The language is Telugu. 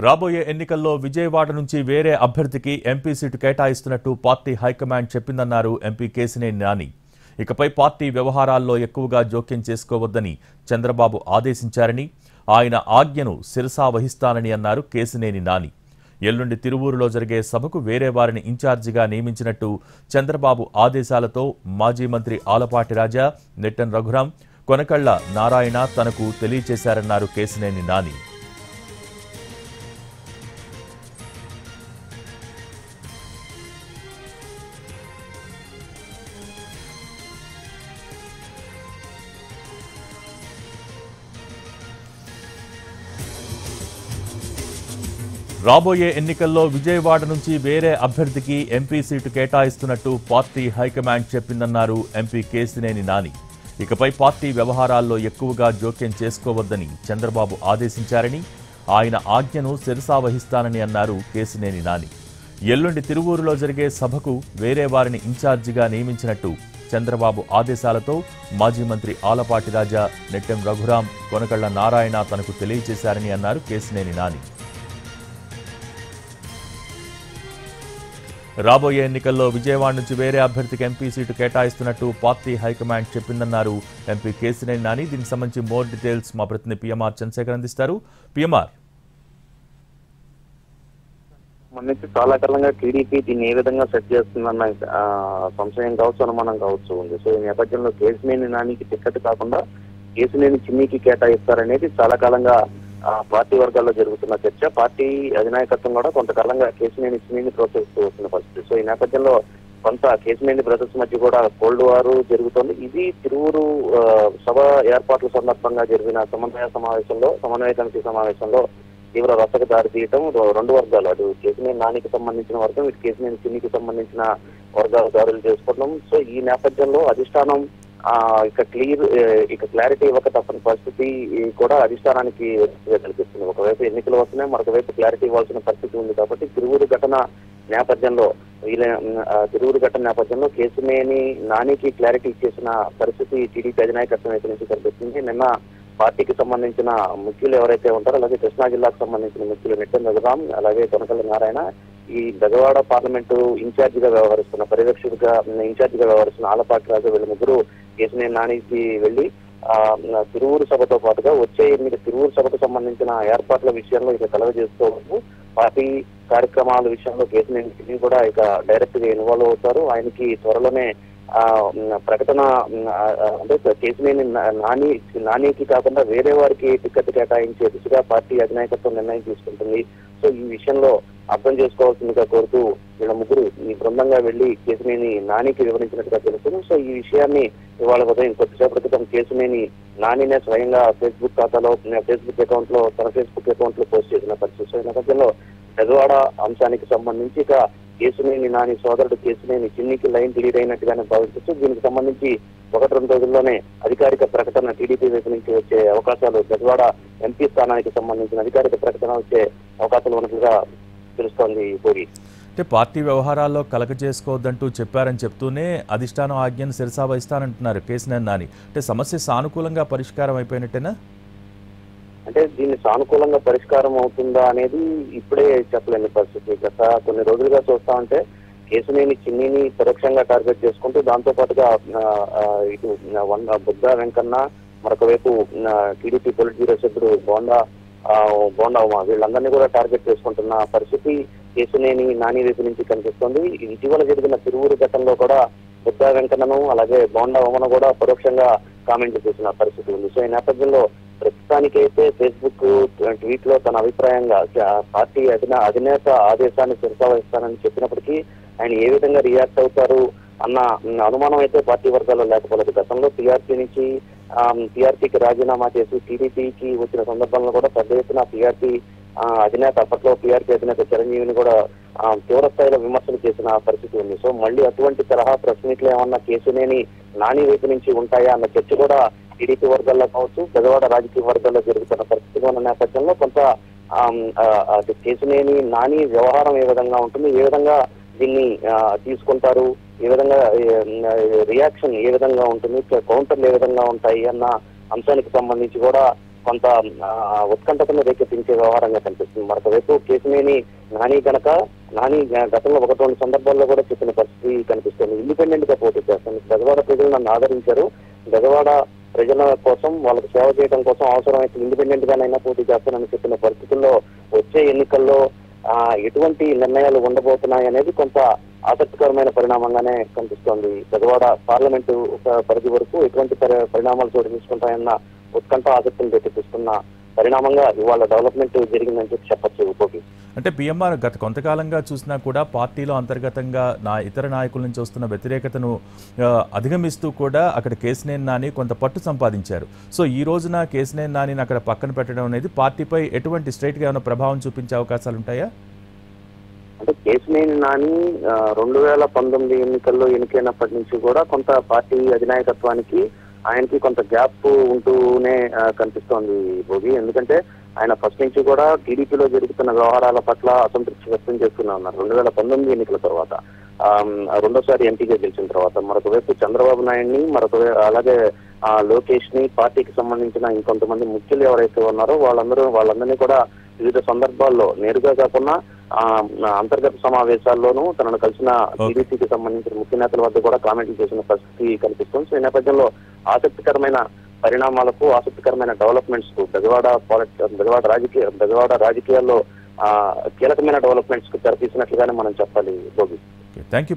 రాబోయే ఎన్నికల్లో విజయవాడ నుంచి వేరే అభ్యర్థికి ఎంపీ సీటు కేటాయిస్తున్నట్టు పార్టీ హైకమాండ్ చెప్పిందన్నారు ఎంపీ కేశినేని నాని. ఇకపై పార్టీ వ్యవహారాల్లో ఎక్కువగా జోక్యం చేసుకోవద్దని చంద్రబాబు ఆదేశించారని, ఆయన ఆజ్ఞను శిరసా వహిస్తానని అన్నారు కేశినేని నాని. ఎల్లుండి తిరువూరులో జరిగే సభకు వేరే వారిని ఇన్ఛార్జిగా నియమించినట్టు చంద్రబాబు ఆదేశాలతో మాజీ మంత్రి ఆలపాటి రాజా, నెట్టెం రఘురాం, కొనకళ్ల నారాయణ తనకు తెలియచేశారన్నారు కేశినేని నాని. రాబోయే ఎన్నికల్లో విజయవాడ నుంచి వేరే అభ్యర్థికి ఎంపీ సీటు కేటాయిస్తున్నట్టు పార్టీ హైకమాండ్ చెప్పిందన్నారు ఎంపీ కేశినేని నాని. ఇకపై పార్టీ వ్యవహారాల్లో ఎక్కువగా జోక్యం చేసుకోవద్దని చంద్రబాబు ఆదేశించారని, ఆయన ఆజ్ఞను శిరసా వహిస్తానని అన్నారు కేశినేని నాని. ఎల్లుండి తిరువూరులో జరిగే సభకు వేరే వారిని ఇన్ఛార్జిగా నియమించినట్టు చంద్రబాబు ఆదేశాలతో మాజీ మంత్రి ఆలపాటి రాజా, నెట్టెం రఘురాం, కొనకళ్ల నారాయణ తనకు తెలియజేశారని అన్నారు కేశినేని నాని. రాబోయే ఎన్నికల్లో విజయవాడ నుంచి వేరే అభ్యర్థికి ఎంపీ సీటు కేటాయిస్తున్నట్టు పార్టీ హైకమాండ్ చెప్పిందన్నారు ఎంపీ కేశినేని నాని. దీనికి సంబంధించి మోర్ డీటెయిల్స్ మా ప్రతినిధి పిఎంఆర్ చంద్రశేఖర్ అందిస్తారు. పిఎంఆర్, మొన్నటి చాలా కాలంగా టీడీపీ దీన్ని ఏ విధంగా సెట్ చేస్తుందన్న సంశయం కావచ్చు, అనుమానం కావచ్చు ఉంది. సో ఈ నేపథ్యంలో కేశినేని నానికి టికెట్ కాకుండా కేశినేని చిన్నికి కేటాయిస్తారనేది చాలా కాలంగా పార్టీ వర్గాల్లో జరుగుతున్న చర్చ. పార్టీ అధినాయకత్వం కూడా కొంతకాలంగా కేశినేని చిన్నిని ప్రోత్సహిస్తూ వస్తున్న పరిస్థితి. సో ఈ నేపథ్యంలో కొంత కేశినేని బ్రదర్స్ మధ్య కూడా కోల్డ్ వార్ జరుగుతోంది. ఇది తిరువురు సభ ఏర్పాట్ల సందర్భంగా జరిగిన సమన్వయ కమిటీ సమావేశంలో తీవ్ర రచ్చకు దారి తీయటం రెండు వర్గాలు, అటు కేశినేని నానికి సంబంధించిన వర్గం, ఇటు కేశినేని చిన్నికి సంబంధించిన వర్గాలు దాడులు చేసుకోవడం. సో ఈ నేపథ్యంలో అధిష్టానం ఇక క్లారిటీ ఇవ్వక తప్పని పరిస్థితి కూడా అధిష్టానానికి కనిపిస్తుంది. ఒకవైపు ఎన్నికలు వస్తున్నాయి, మరొక వైపు క్లారిటీ ఇవ్వాల్సిన పరిస్థితి ఉంది. కాబట్టి తిరువురు ఘటన నేపథ్యంలో కేశినేని నానికి క్లారిటీ ఇచ్చేసిన పరిస్థితి టీడీపీ అధినాయకత్వం వైపు నుంచి కనిపిస్తుంది. నిన్న పార్టీకి సంబంధించిన ముఖ్యులు ఎవరైతే ఉంటారో, అలాగే కృష్ణా జిల్లాకు సంబంధించిన ముఖ్యులు నెట్టెం రఘురాం, అలాగే కొనకళ్ల నారాయణ, ఈ బెజవాడ పార్లమెంటు ఇన్ఛార్జిగా వ్యవహరిస్తున్న ఇన్ఛార్జిగా వ్యవహరిస్తున్న ఆలపాటి రాజు, వీళ్ళ ముగ్గురు కేశినేని నానికి వెళ్లి తిరువూరు సభతో పాటుగా వచ్చే తిరువూరు సభకు సంబంధించిన ఏర్పాట్ల విషయంలో ఇక కలగజేసుకోవచ్చు. పార్టీ కార్యక్రమాల విషయంలో కేశినేని కూడా ఇక డైరెక్ట్ గా ఇన్వాల్వ్ అవుతారు. ఆయనకి త్వరలోనే ప్రకటన అంటే కేశినేని నానికి కాకుండా వేరే వారికి టికెట్ కేటాయించే దిశగా పార్టీ అధినాయకత్వం నిర్ణయం తీసుకుంటుంది. సో ఈ విషయంలో అర్థం చేసుకోవాల్సిందిగా కోరుతూ వీళ్ళ ముగ్గురు ఈ బృందంగా వెళ్లి కేశినేని నానికి వివరించినట్టుగా తెలుస్తుంది. సో ఈ విషయాన్ని ఇవాళ ఉదయం కొద్దిసేపటి క్రితం కేశినేని నానినే స్వయంగా ఫేస్బుక్ అకౌంట్ లో పోస్ట్ చేసిన పరిస్థితి. సో ఈ నేపథ్యంలో బెజవాడ అంశానికి సంబంధించి ఇక కేశినేని నాని సోదరుడు కేశినేని చిన్నికి లైన్ క్లియర్ అయినట్టుగానే భావించవచ్చు. దీనికి సంబంధించి 1-2 రోజుల్లోనే అధికారిక ప్రకటన టీడీపీ వైపు నుంచి వచ్చే అవకాశాలు, బెజవాడ ఎంపీ స్థానానికి సంబంధించిన అధికారిక ప్రకటన వచ్చే అవకాశాలు ఉన్నట్లుగా తెలుస్తోంది. పూరి అంటే పార్టీ వ్యవహారాల్లో కలక చేసుకోవద్దంటూ చెప్పారని చెప్తూనే అధిష్టానం ఆజ్ఞను శిరసా వహిస్తానంటున్నారు కేశినేని నాని. అంటే సమస్య సానుకూలంగా పరిష్కారం అయిపోయినట్టేనా? అంటే దీన్ని సానుకూలంగా పరిష్కారం అవుతుందా అనేది ఇప్పుడే చెప్పలేని పరిస్థితి. గత కొన్ని రోజులుగా చూస్తా ఉంటే కేశినేని చిన్నిని పరోక్షంగా టార్గెట్ చేసుకుంటూ, దాంతో పాటుగా ఇటు బుద్ధ వెంకన్న, మరొక వైపు టీడీపీ పొలిట్ బ్యూరో సభ్యుడు బోండా ఉమా, వీళ్ళందరినీ కూడా టార్గెట్ చేసుకుంటున్న పరిస్థితి కేశినేని నాని వైపు నుంచి కనిపిస్తుంది. ఇటీవల జరిగిన తిరువూరు ఘటనలో కూడా బుద్ధ వెంకన్నను, అలాగే బోండా ఉమను కూడా పరోక్షంగా కామెంట్ చేసిన పరిస్థితి ఉంది. సో ఈ నేపథ్యంలో ప్రస్తుతానికైతే ఫేస్బుక్ ట్వీట్ లో తన అభిప్రాయంగా పార్టీ అధినేత ఆదేశాన్ని శిరసా వహిస్తానని చెప్పినప్పటికీ ఆయన ఏ విధంగా రియాక్ట్ అవుతారు అన్న అనుమానం అయితే పార్టీ వర్గాల్లో లేకపోలేదు. గతంలో పీఆర్టీకి రాజీనామా చేసి టీడీపీకి వచ్చిన సందర్భంలో కూడా పెద్ద ఎత్తున అప్పట్లో పీఆర్టీ అధినేత చిరంజీవిని కూడా తీవ్ర స్థాయిలో విమర్శలు చేసిన పరిస్థితి ఉంది. సో మళ్ళీ అటువంటి తరహా ప్రెస్ మీట్లు ఏమన్నా కేశినేని నాని వైపు నుంచి ఉంటాయా అన్న చర్చ కూడా టీడీపీ వర్గాల్లో కావచ్చు, బెజవాడ రాజకీయ వర్గాల్లో జరుగుతున్న పరిస్థితి ఉన్న నేపథ్యంలో కొంత కేశినేని నాని వ్యవహారం ఏ విధంగా ఉంటుంది, ఏ విధంగా దీన్ని తీసుకుంటారు, ఏ విధంగా రియాక్షన్ ఏ విధంగా ఉంటుంది, కౌంటర్లు ఏ విధంగా ఉంటాయి అన్న అంశానికి సంబంధించి కూడా కొంత ఉత్కంఠతను రేకెత్తించే వ్యవహారంగా కనిపిస్తుంది. మరొక వైపు కేసినేని నాని గతంలో 1-2 సందర్భాల్లో కూడా చెప్పిన పరిస్థితి కనిపిస్తుంది. ఇండిపెండెంట్ గా పోటీ చేస్తాను, బెజవాడ ప్రజలు నన్ను ఆదరించారు, బెజవాడ ప్రజల కోసం వాళ్ళకి సేవ చేయడం కోసం అవసరమైతే ఇండిపెండెంట్ గానైనా పోటీ చేస్తానని చెప్పిన పరిస్థితుల్లో వచ్చే ఎన్నికల్లో ఎటువంటి నిర్ణయాలు ఉండబోతున్నాయనేది కొంత ఆసక్తికరమైన పరిణామంగానే కనిపిస్తోంది. బెజవాడ పార్లమెంటు పరిధి వరకు ఎటువంటి పరిణామాలు చోటు తీసుకుంటాయన్న ఉత్కంఠ ఆసక్తిని రేకెత్తిస్తున్న పరిణామంగా ఇవాళ డెవలప్మెంట్ జరిగిందని చెప్పి చెప్పచ్చు. గోపి, అంటే పిఎంఆర్ గత కొంతకాలంగా చూసినా కూడా పార్టీలో అంతర్గతంగా ఇతర నాయకుల నుంచి వస్తున్న వ్యతిరేకతను అధిగమిస్తూ కూడా అక్కడ కేసినేని నాని కొంత పట్టు సంపాదించారు. సో ఈ రోజున కేసినేని నానిని అక్కడ పక్కన పెట్టడం అనేది పార్టీపై ఎటువంటి స్ట్రైట్గా ఏమైనా ప్రభావం చూపించే అవకాశాలు ఉంటాయా? అంటే కేసినేని నాని 2019 ఎన్నికల్లో ఎన్నికైనప్పటి నుంచి కూడా కొంత పార్టీ అధినాయకత్వానికి ఆయనకి కొంత గ్యాప్ ఉంటూనే కనిపిస్తోంది భోగి. ఎందుకంటే ఆయన ఫస్ట్ నుంచి కూడా టీడీపీలో జరుగుతున్న వ్యవహారాల పట్ల అసంతృప్తి వ్యక్తం చేస్తూనే ఉన్నారు. 2019 ఎన్నికల తర్వాత రెండోసారి ఎంపీగా గెలిచిన తర్వాత మరొక వైపు చంద్రబాబు నాయుడిని, అలాగే లోకేష్ ని, పార్టీకి సంబంధించిన ఇంకొంతమంది ముఖ్యులు ఎవరైతే ఉన్నారో వాళ్ళందరినీ కూడా వివిధ సందర్భాల్లో నేరుగా కాకుండా అంతర్గత సమావేశాల్లోనూ తనను కలిసిన టీడీపీకి సంబంధించిన ముఖ్య నేతల వద్ద కూడా కామెంట్లు చేసిన పరిస్థితి కనిపిస్తుంది. సో ఈ నేపథ్యంలో ఆసక్తికరమైన పరిణామాలకు, ఆసక్తికరమైన డెవలప్మెంట్స్ కు బెజవాడ రాజకీయాల్లో కీలకమైన డెవలప్మెంట్స్ కు తెరతీసినట్లుగానే మనం చెప్పాలి. Thank you.